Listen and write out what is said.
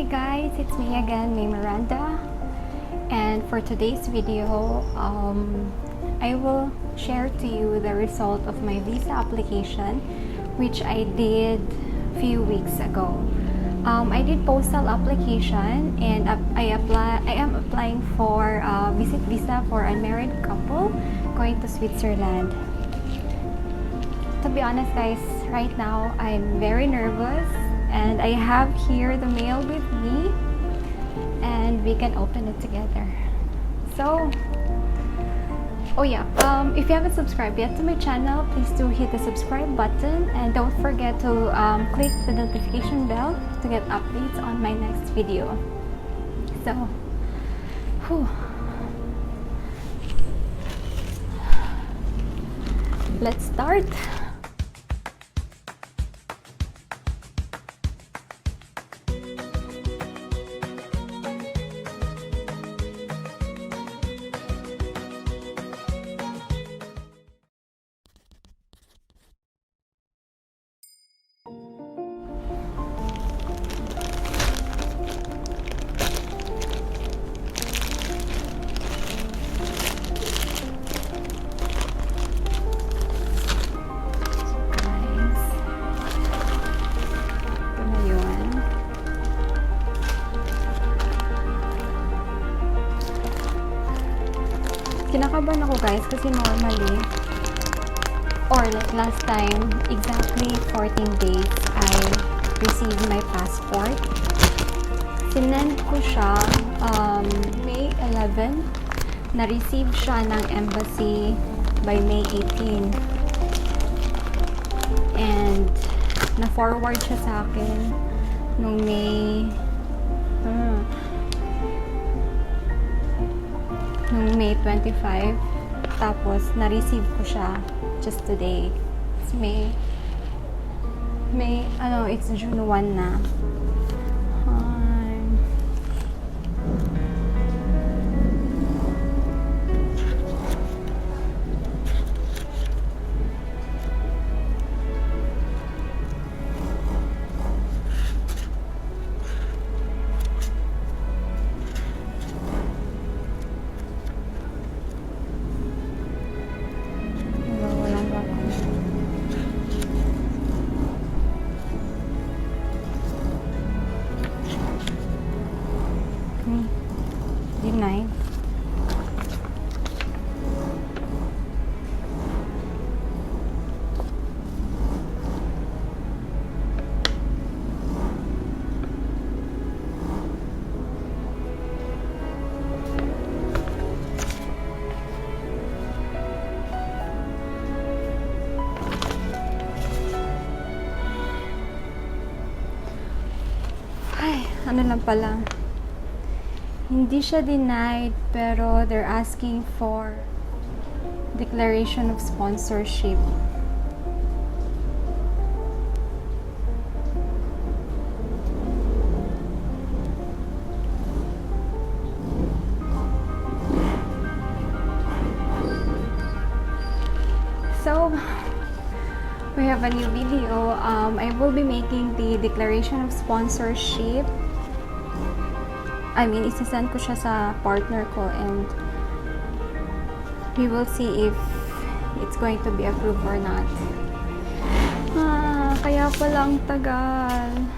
Hi guys, it's me again, May Miranda, and for today's video, I will share to you the result of my visa application, which I did a few weeks ago. I did postal application, and I am applying for visit visa for unmarried couple going to Switzerland. To be honest guys, right now I'm very nervous, and I have here the mail with me and we can open it together. So, oh yeah, if you haven't subscribed yet to my channel, please do hit the subscribe button and don't forget to click the notification bell to get updates on my next video. So, whew. Let's start. Kinakabahan ako guys kasi normally, or like last time, exactly 14 days I received my passport. Sinend ko siya May 11. Na-receive siya ng embassy by May 18. And na-forward siya sa akin nung May 25, tapos na-receive ko siya just today. It's it's June 1 na. Deny. Ay, ano lang pala. Hindi siya denied, pero they're asking for declaration of sponsorship. So, we have a new video. I will be making the declaration of sponsorship. Isasend ko siya sa partner ko and we will see if it's going to be approved or not. Kaya palang tagal.